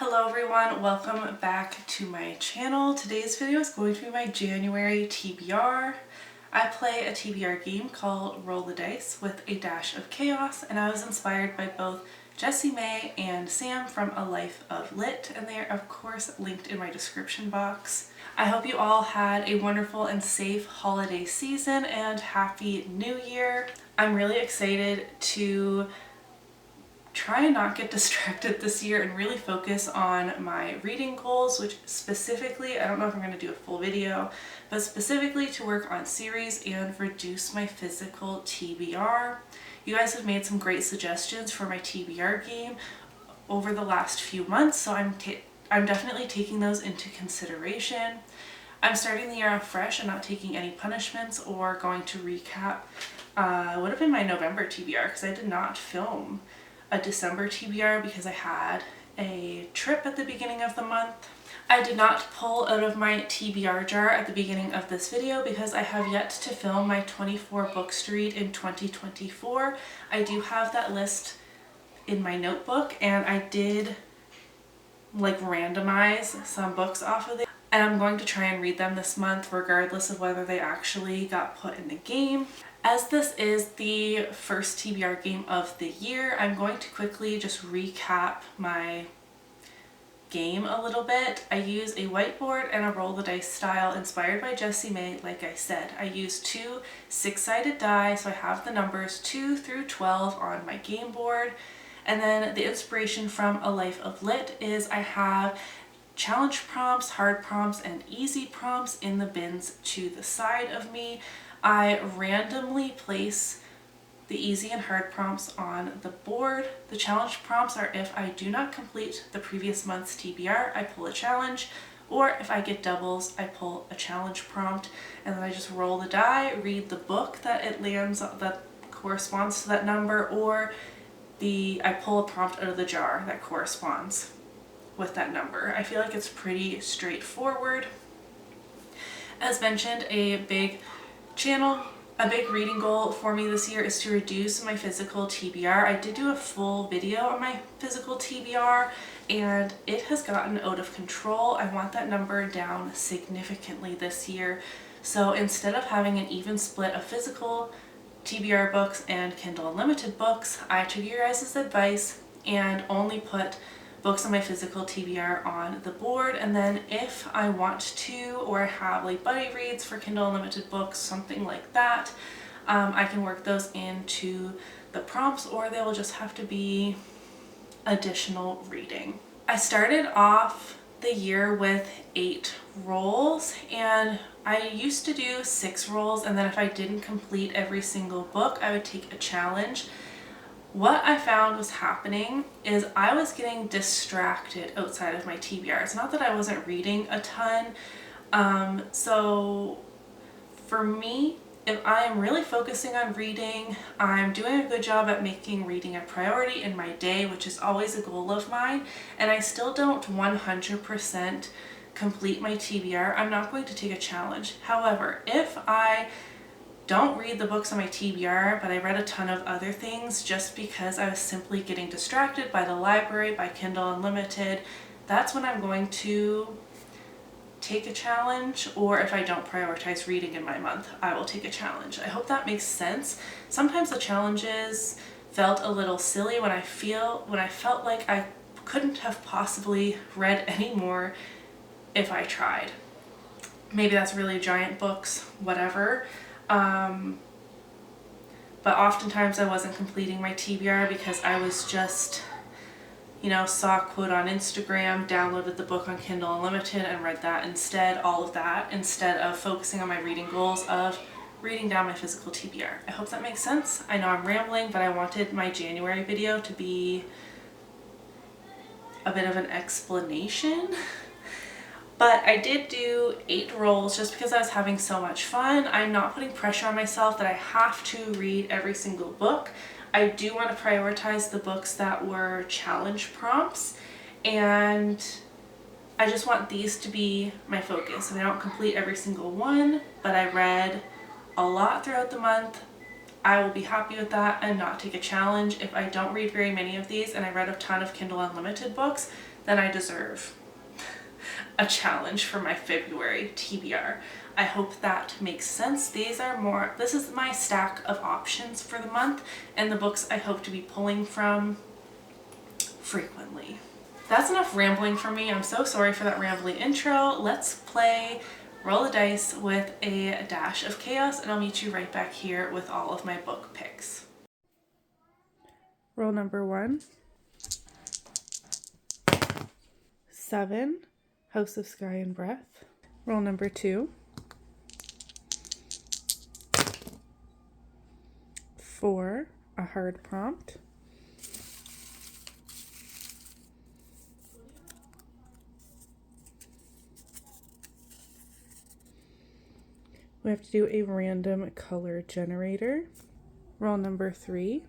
Hello everyone, welcome back to my channel. Today's video is going to be my January TBR. I play a TBR game called Roll the Dice with a dash of chaos, and I was inspired by both Jessie Mae and Sam from A Life of Lit, and they are of course linked in my description box. I hope you all had a wonderful and safe holiday season and Happy New Year. I'm really excited to try and not get distracted this year and really focus on my reading goals, which specifically, I don't know if I'm going to do a full video, but specifically to work on series and reduce my physical TBR. You guys have made some great suggestions for my TBR game over the last few months, so I'm definitely taking those into consideration. I'm starting the year off fresh and not taking any punishments or going to recap would have been my November TBR because I did not film a December TBR because I had a trip at the beginning of the month. I did not pull out of my TBR jar at the beginning of this video because I have yet to film my 24 books to read in 2024. I do have that list in my notebook and I did randomize some books off of it. And I'm going to try and read them this month regardless of whether they actually got put in the game. As this is the first TBR game of the year, I'm going to quickly just recap my game a little bit. I use a whiteboard and a roll the dice style inspired by Jessie Mae, like I said. I use two six-sided die, so I have the numbers 2 through 12 on my game board. And then the inspiration from A Life of Lit is I have challenge prompts, hard prompts, and easy prompts in the bins to the side of me. I randomly place the easy and hard prompts on the board. The challenge prompts are if I do not complete the previous month's TBR, I pull a challenge, or if I get doubles, I pull a challenge prompt, and then I just roll the die, read the book that it lands that corresponds to that number, or I pull a prompt out of the jar that corresponds with that number. I feel like it's pretty straightforward. As mentioned, a big reading goal for me this year is to reduce my physical TBR. I did do a full video on my physical TBR and it has gotten out of control. I want that number down significantly this year. So instead of having an even split of physical TBR books and Kindle Unlimited books, I took your guys' advice and only put books on my physical TBR on the board, and then if I want to or have buddy reads for Kindle Unlimited books, something like that, I can work those into the prompts, or they will just have to be additional reading. I started off the year with 8 rolls, and I used to do 6 rolls, and then if I didn't complete every single book, I would take a challenge. What I found was happening is I was getting distracted outside of my TBR. It's not that I wasn't reading a ton. So for me, if I am really focusing on reading, I'm doing a good job at making reading a priority in my day, which is always a goal of mine, and I still don't 100% complete my TBR, I'm not going to take a challenge. However, if I don't read the books on my TBR, but I read a ton of other things just because I was simply getting distracted by the library, by Kindle Unlimited, that's when I'm going to take a challenge, or if I don't prioritize reading in my month, I will take a challenge. I hope that makes sense. Sometimes the challenges felt a little silly when I felt like I couldn't have possibly read any more if I tried. Maybe that's really giant books, whatever. But oftentimes I wasn't completing my TBR because I was just, saw a quote on Instagram, downloaded the book on Kindle Unlimited and read that instead, all of that, instead of focusing on my reading goals of reading down my physical TBR. I hope that makes sense. I know I'm rambling, but I wanted my January video to be a bit of an explanation. But I did do 8 rolls just because I was having so much fun. I'm not putting pressure on myself that I have to read every single book. I do want to prioritize the books that were challenge prompts, and I just want these to be my focus. And I don't complete every single one, but I read a lot throughout the month. I will be happy with that and not take a challenge. If I don't read very many of these and I read a ton of Kindle Unlimited books, then I deserve a challenge for my February TBR. I hope that makes sense. This is my stack of options for the month and the books I hope to be pulling from frequently. That's enough rambling for me. I'm so sorry for that rambling intro. Let's play Roll the Dice with a dash of chaos, and I'll meet you right back here with all of my book picks. Roll number 1. 7, House of Sky and Breath. Roll number 2. 4, a hard prompt. We have to do a random color generator. Roll number 3.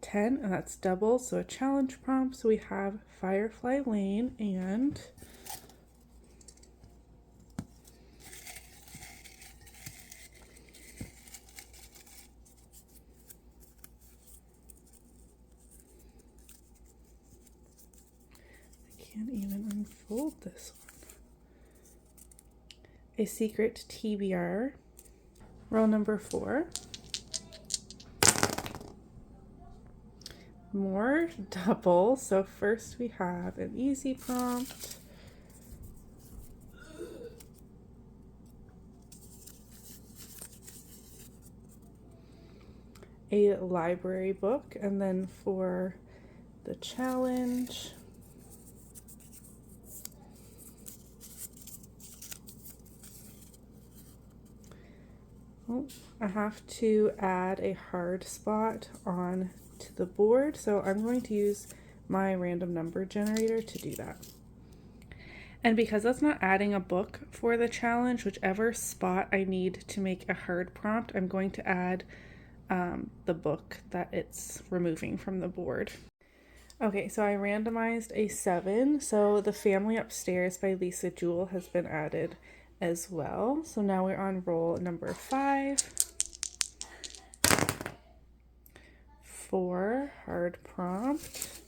10, and that's double, so a challenge prompt. So we have Firefly Lane and I can't even unfold this one. A secret TBR. Roll number 4. More double. So first we have an easy prompt. A library book, and then for the challenge, I have to add a hard spot on to the board, so I'm going to use my random number generator to do that. And because that's not adding a book for the challenge, whichever spot I need to make a hard prompt, I'm going to add the book that it's removing from the board. Okay, so I randomized a 7, so The Family Upstairs by Lisa Jewell has been added as well. So now we're on roll number 5. 4, hard prompt.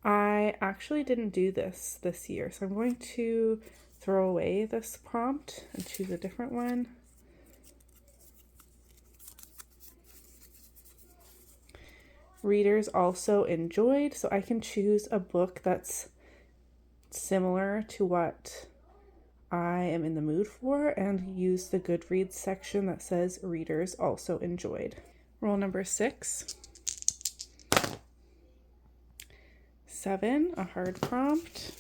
I actually didn't do this year, so I'm going to throw away this prompt and choose a different one. Readers also enjoyed, so I can choose a book that's similar to what I am in the mood for and use the Goodreads section that says readers also enjoyed. Roll number 6. 7, a hard prompt.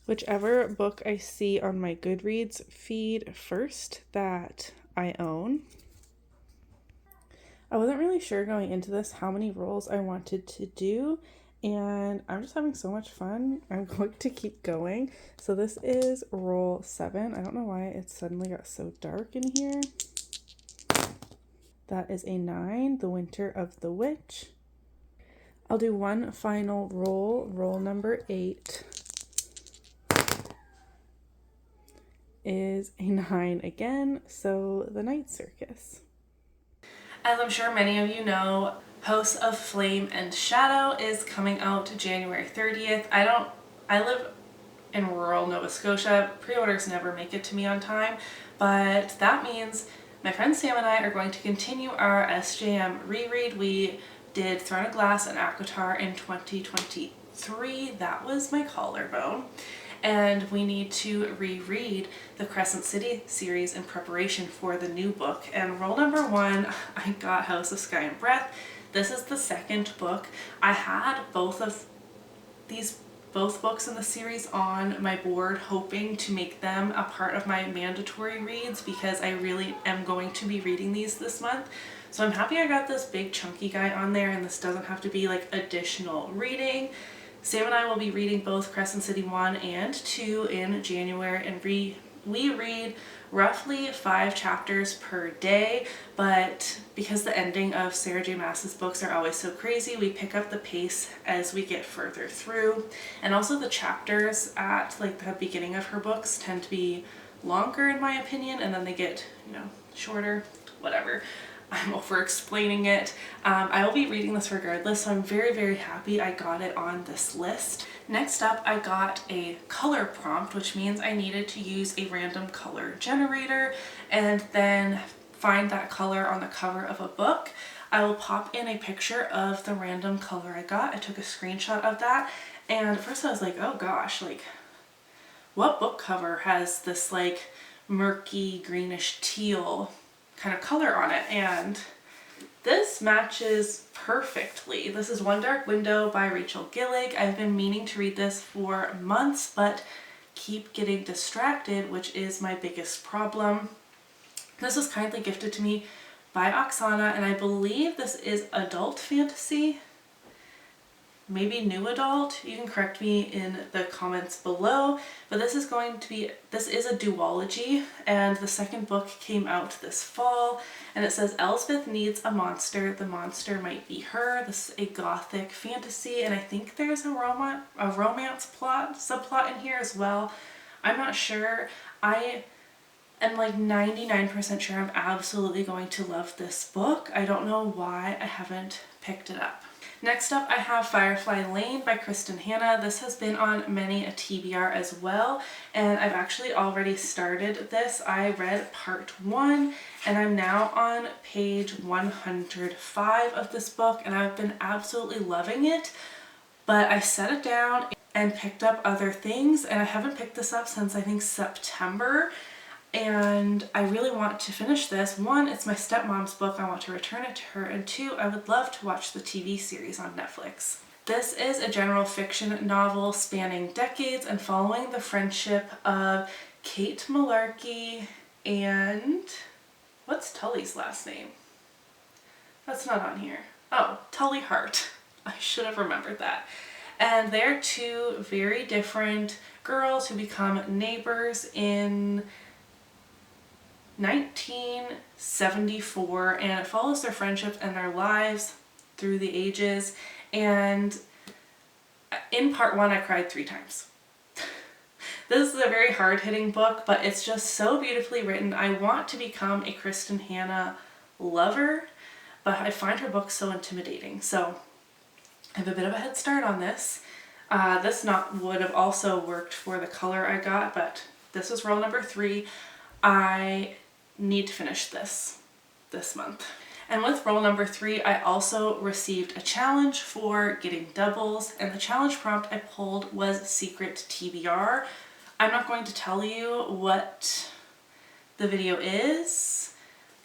Whichever book I see on my Goodreads feed first that I own. I wasn't really sure going into this how many rolls I wanted to do, and I'm just having so much fun. I'm going to keep going. So this is roll 7. I don't know why it suddenly got so dark in here. That is a 9, The Winter of the Witch. I'll do one final roll number 8. Is a 9 again, so The Night Circus. As I'm sure many of you know, House of Flame and Shadow is coming out January 30th. I live in rural Nova Scotia. Pre-orders never make it to me on time, but that means my friend Sam and I are going to continue our SJM reread. We did Throne of Glass and ACOTAR in 2023. That was my collarbone. And we need to reread the Crescent City series in preparation for the new book. And roll number 1, I got House of Sky and Breath. This is the second book. I had both books in the series on my board, hoping to make them a part of my mandatory reads because I really am going to be reading these this month. So I'm happy I got this big chunky guy on there, and this doesn't have to be like additional reading. Sam and I will be reading both Crescent City 1 and 2 in January and We read roughly 5 chapters per day, but because the ending of Sarah J. Maas's books are always so crazy, we pick up the pace as we get further through. And also the chapters at like the beginning of her books tend to be longer in my opinion, and then they get, shorter, whatever. I'm over explaining it. I will be reading this regardless, so I'm very, very happy I got it on this list. Next up, I got a color prompt, which means I needed to use a random color generator and then find that color on the cover of a book. I will pop in a picture of the random color I got. I took a screenshot of that, and at first I was like, oh gosh, like what book cover has this like murky greenish teal kind of color on it? And this matches perfectly. This is One Dark Window by Rachel Gillig. I've been meaning to read this for months, but keep getting distracted, which is my biggest problem. This was kindly gifted to me by Oksana, and I believe this is adult fantasy. Maybe new adult. You can correct me in the comments below, but this is a duology, and the second book came out this fall, and it says Elspeth needs a monster. The monster might be her. This is a gothic fantasy, and I think there's a romance subplot in here as well. I'm not sure. I am like 99% sure I'm absolutely going to love this book. I don't know why I haven't picked it up. Next up, I have Firefly Lane by Kristen Hanna. This has been on many a TBR as well, and I've actually already started this. I read part 1, and I'm now on page 105 of this book, and I've been absolutely loving it, but I set it down and picked up other things, and I haven't picked this up since I think September. And I really want to finish this. 1, it's my stepmom's book. I want to return it to her. And 2, I would love to watch the TV series on Netflix. This is a general fiction novel spanning decades and following the friendship of Kate Malarkey and... what's Tully's last name? That's not on here. Oh, Tully Hart. I should have remembered that. And they're 2 very different girls who become neighbors in 1974, and it follows their friendships and their lives through the ages. And in part 1, I cried 3 times. This is a very hard-hitting book, but it's just so beautifully written. I want to become a Kristen Hanna lover, but I find her books so intimidating. So I have a bit of a head start on this. This would have also worked for the color I got, but this was roll number 3. I need to finish this month. And with roll number 3, I also received a challenge for getting doubles, and the challenge prompt I pulled was Secret TBR. I'm not going to tell you what the video is,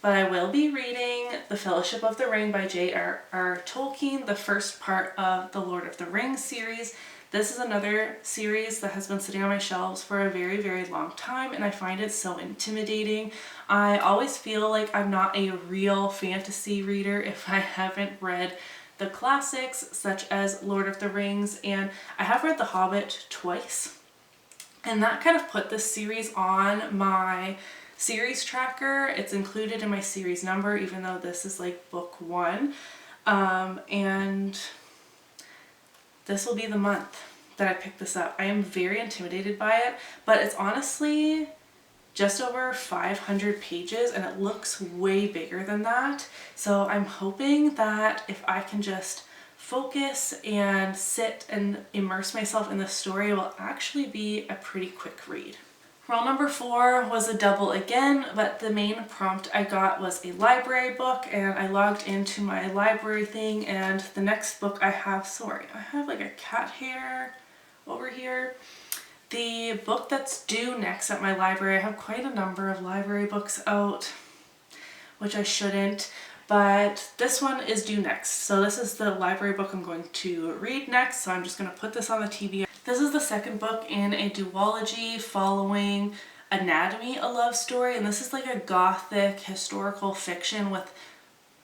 but I will be reading The Fellowship of the Ring by J.R.R. Tolkien, the first part of the Lord of the Rings series. This is another series that has been sitting on my shelves for a very, very long time, and I find it so intimidating. I always feel like I'm not a real fantasy reader if I haven't read the classics such as Lord of the Rings, and I have read The Hobbit twice, and that kind of put this series on my series tracker. It's included in my series number, even though this is like book 1, and this will be the month that I picked this up. I am very intimidated by it, but it's honestly just over 500 pages and it looks way bigger than that. So I'm hoping that if I can just focus and sit and immerse myself in the story, it will actually be a pretty quick read. Roll number 4 was a double again, but the main prompt I got was a library book, and I logged into my library thing, and the next book I have, sorry, I have like a cat hair over here. The book that's due next at my library, I have quite a number of library books out, which I shouldn't, but this one is due next. So this is the library book I'm going to read next, so I'm just going to put this on the TBR. This is the second book in a duology following Anatomy, a Love Story, and this is like a gothic historical fiction with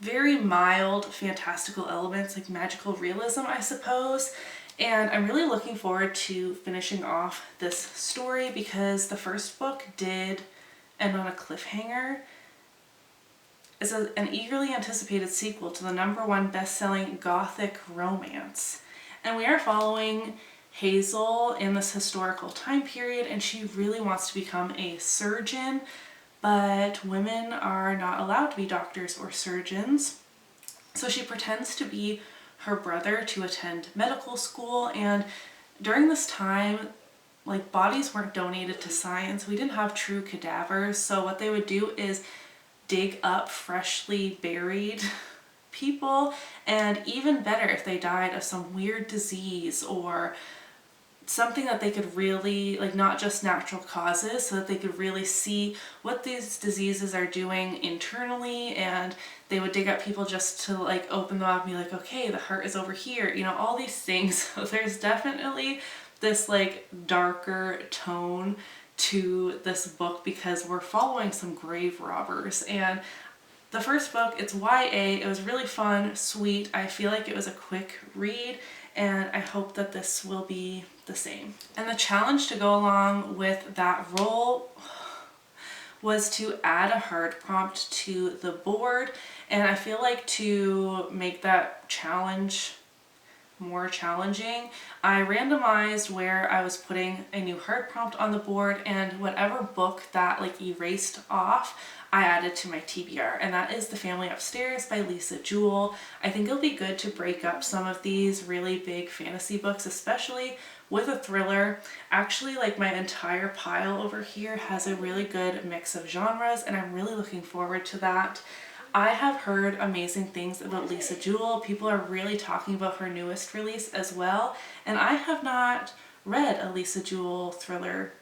very mild fantastical elements, like magical realism, I suppose. And I'm really looking forward to finishing off this story because the first book did end on a cliffhanger. It's an eagerly anticipated sequel to the #1 best-selling gothic romance. And we are following Hazel in this historical time period, and she really wants to become a surgeon, but women are not allowed to be doctors or surgeons. So she pretends to be her brother to attend medical school, and during this time, like, bodies weren't donated to science. We didn't have true cadavers, so what they would do is dig up freshly buried people, and even better if they died of some weird disease or something that they could really, like, not just natural causes, so that they could really see what these diseases are doing internally. And they would dig up people just to, like, open them up and be like, okay, the heart is over here, you know, all these things. So there's definitely this, like, darker tone to this book because we're following some grave robbers. And the first book, it's YA, it was really fun, sweet. I feel like it was a quick read, and I hope that this will be the same. And the challenge to go along with that role was to add a hard prompt to the board, and I feel like to make that challenge more challenging, I randomized where I was putting a new hard prompt on the board, and whatever book that, like, erased off, I added to my TBR, and that is The Family Upstairs by Lisa Jewell. I think it'll be good to break up some of these really big fantasy books, especially with a thriller. Actually, like, my entire pile over here has a really good mix of genres, and I'm really looking forward to that. I have heard amazing things about Lisa Jewell. People are really talking about her newest release as well, and I have not read a Lisa Jewell thriller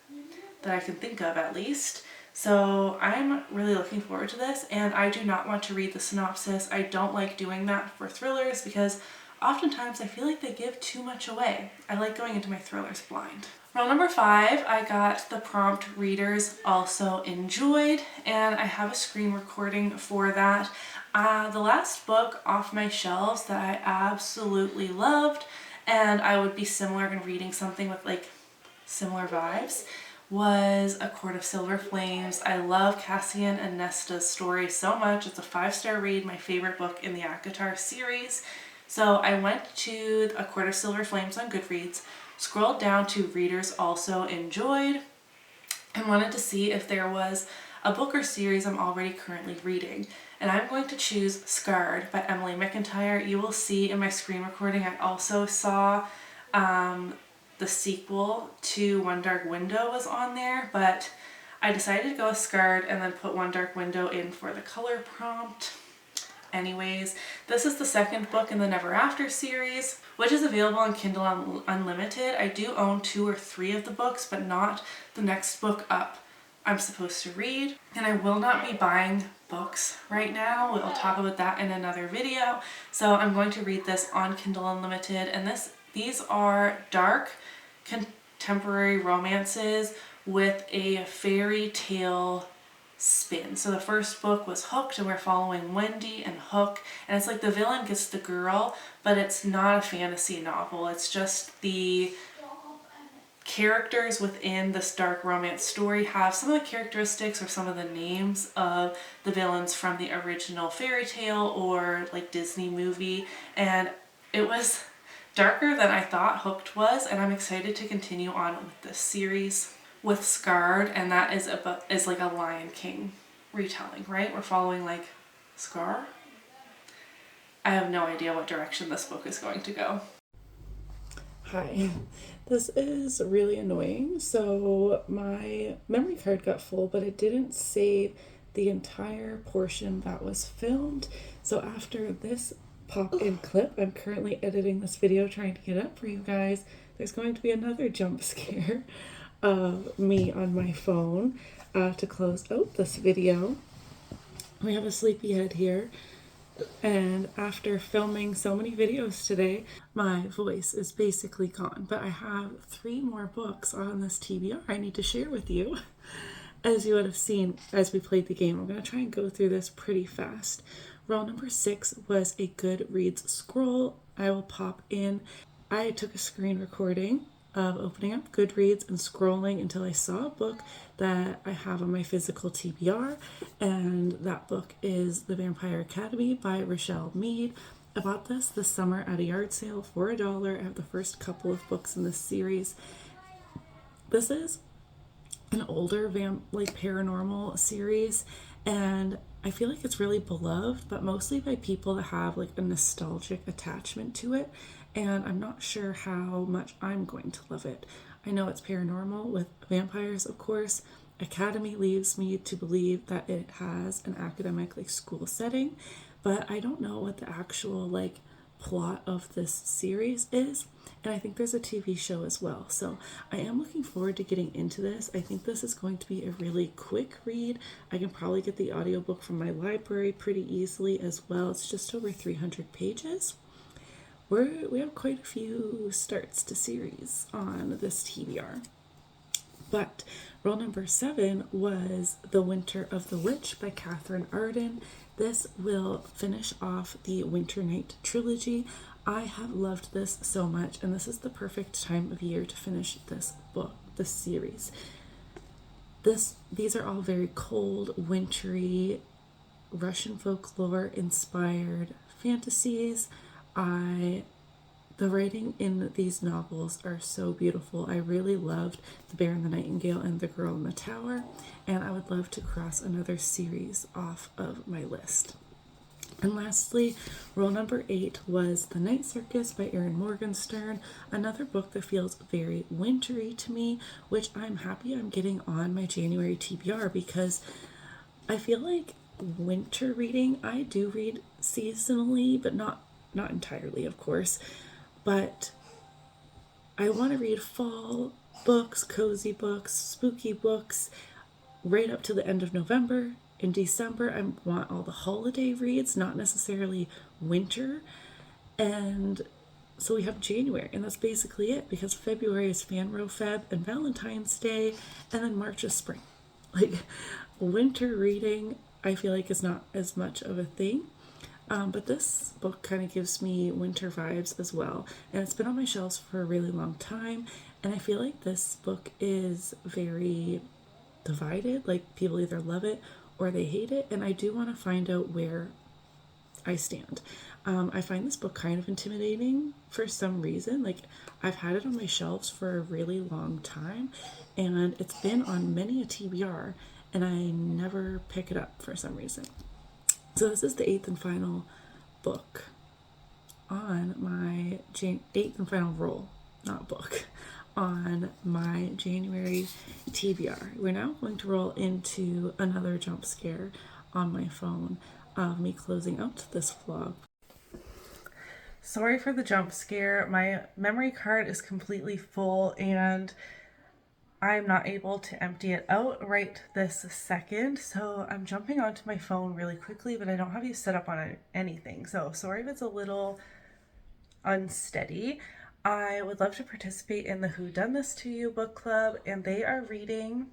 that I can think of, at least. So I'm really looking forward to this, and I do not want to read the synopsis. I don't like doing that for thrillers because oftentimes I feel like they give too much away. I like going into my thrillers blind. Roll number 5, I got the prompt readers also enjoyed, and I have a screen recording for that. The last book off my shelves that I absolutely loved, and I would be similar in reading something with, like, similar vibes, was A Court of Silver Flames. I love Cassian and Nesta's story so much. It's a 5-star read, my favorite book in the ACOTAR series. So I went to A Court of Silver Flames on Goodreads, scrolled down to Readers Also Enjoyed, and wanted to see if there was a book or series I'm already currently reading. And I'm going to choose Scarred by Emily McIntyre. You will see in my screen recording I also saw the sequel to One Dark Window was on there, but I decided to go with Scarred and then put One Dark Window in for the color prompt. Anyways, this is the second book in the Never After series, which is available on Kindle Unlimited. I do own 2 or 3 of the books, but not the next book up I'm supposed to read. And I will not be buying books right now. We'll talk about that in another video. So I'm going to read this on Kindle Unlimited, and these are dark contemporary romances with a fairy tale spin. So the first book was Hooked, and we're following Wendy and Hook, and it's like the villain gets the girl, but it's not a fantasy novel. It's just the characters within this dark romance story have some of the characteristics or some of the names of the villains from the original fairy tale or, like, Disney movie, and it was darker than I thought Hooked was, and I'm excited to continue on with this series with Scarred, and that is like a Lion King retelling, right? We're following, like, Scar? I have no idea what direction this book is going to go. Hi, this is really annoying. So my memory card got full, but it didn't save the entire portion that was filmed. So after this pop-in clip, I'm currently editing this video trying to get up for you guys. There's going to be another jump scare of me on my phone to close out this video. We have a sleepyhead here, and after filming so many videos today, my voice is basically gone, but I have 3 more books on this TBR I need to share with you. As you would have seen as we played the game, I'm going to try and go through this pretty fast. Roll number 6 was a Goodreads scroll. I will pop in I took a screen recording of opening up Goodreads and scrolling until I saw a book that I have on my physical TBR, and that book is The Vampire Academy by Rochelle Mead. I bought this summer at a yard sale for $1. I have the first couple of books in this series. This is an older paranormal series, and I feel like it's really beloved, but mostly by people that have like a nostalgic attachment to it, and I'm not sure how much I'm going to love it. I know it's paranormal with vampires, of course. Academy leaves me to believe that it has an academic school setting, but I don't know what the actual plot of this series is. And I think there's a TV show as well. So I am looking forward to getting into this. I think this is going to be a really quick read. I can probably get the audiobook from my library pretty easily as well. It's just over 300 pages. We have quite a few starts to series on this TBR. But roll number 7 was The Winter of the Witch by Catherine Arden. This will finish off the Winter Night trilogy. I have loved this so much, and this is the perfect time of year to finish this book, this series. These are all very cold, wintry, Russian folklore inspired fantasies. The writing in these novels are so beautiful. I really loved The Bear and the Nightingale and The Girl in the Tower, and I would love to cross another series off of my list. And lastly, roll number 8 was The Night Circus by Erin Morgenstern, another book that feels very wintry to me, which I'm happy I'm getting on my January TBR, because I feel like winter reading, I do read seasonally, but not entirely, of course. But I want to read fall books, cozy books, spooky books right up to the end of November. In December, I want all the holiday reads, not necessarily winter. And so we have January, and that's basically it, because February is Fanro Feb and Valentine's Day, and then March is spring. Winter reading, I feel like is not as much of a thing. But this book kind of gives me winter vibes as well. And it's been on my shelves for a really long time. And I feel like this book is very divided. People either love it or they hate it. And I do want to find out where I stand. I find this book kind of intimidating for some reason. I've had it on my shelves for a really long time. And it's been on many a TBR. And I never pick it up for some reason. So this is the 8th and final book on my 8th and final roll, not book, on my January TBR. We're now going to roll into another jump scare on my phone of me closing out this vlog. Sorry for the jump scare. My memory card is completely full and I'm not able to empty it out right this second, so I'm jumping onto my phone really quickly, but I don't have you set up on anything, so sorry if it's a little unsteady. I would love to participate in the Who Done This To You book club, and they are reading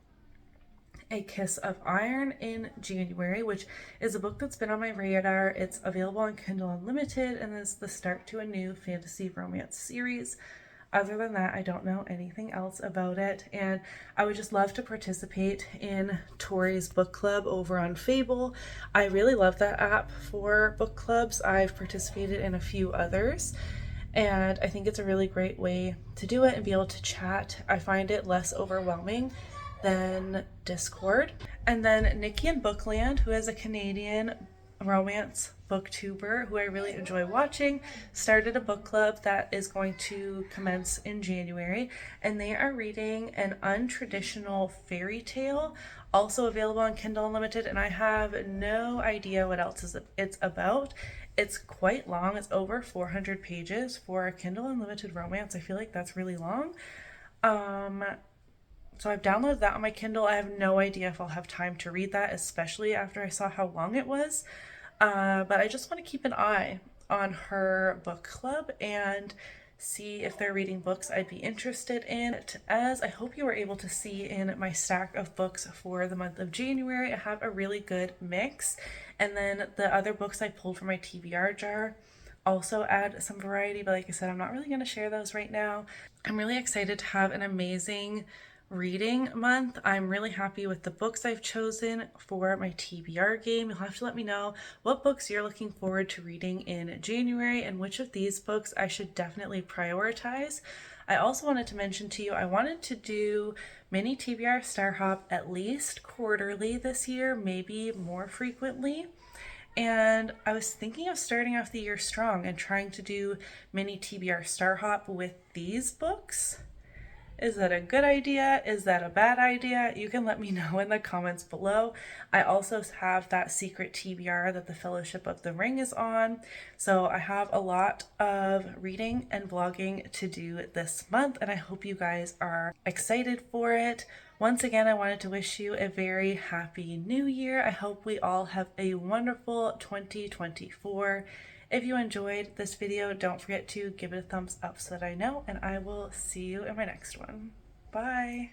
A Kiss of Iron in January, which is a book that's been on my radar. It's available on Kindle Unlimited and is the start to a new fantasy romance series. Other than that, I don't know anything else about it, and I would just love to participate in Tori's book club over on Fable. I really love that app for book clubs. I've participated in a few others, and I think it's a really great way to do it and be able to chat. I find it less overwhelming than Discord. And then Nikki in Bookland, who is a Canadian romance booktuber who I really enjoy watching, started a book club that is going to commence in January, and they are reading an untraditional fairy tale, also available on Kindle Unlimited, and I have no idea what else it's about. It's quite long. It's over 400 pages for a Kindle Unlimited romance. I feel like that's really long. So I've downloaded that on my Kindle. I have no idea if I'll have time to read that, especially after I saw how long it was. But I just want to keep an eye on her book club and see if they're reading books I'd be interested in. As I hope you were able to see in my stack of books for the month of January, I have a really good mix. And then the other books I pulled from my TBR jar also add some variety, but like I said, I'm not really going to share those right now. I'm really excited to have an amazing reading month. I'm really happy with the books I've chosen for my TBR game. You'll have to let me know what books you're looking forward to reading in January and which of these books I should definitely prioritize. I also wanted to mention to you, I wanted to do mini TBR Star Hop at least quarterly this year, maybe more frequently. And I was thinking of starting off the year strong and trying to do mini TBR Star Hop with these books. Is that a good idea? Is that a bad idea? You can let me know in the comments below. I also have that secret TBR that the Fellowship of the Ring is on. So I have a lot of reading and vlogging to do this month, and I hope you guys are excited for it. Once again, I wanted to wish you a very happy new year. I hope we all have a wonderful 2024. If you enjoyed this video, don't forget to give it a thumbs up so that I know, and I will see you in my next one. Bye!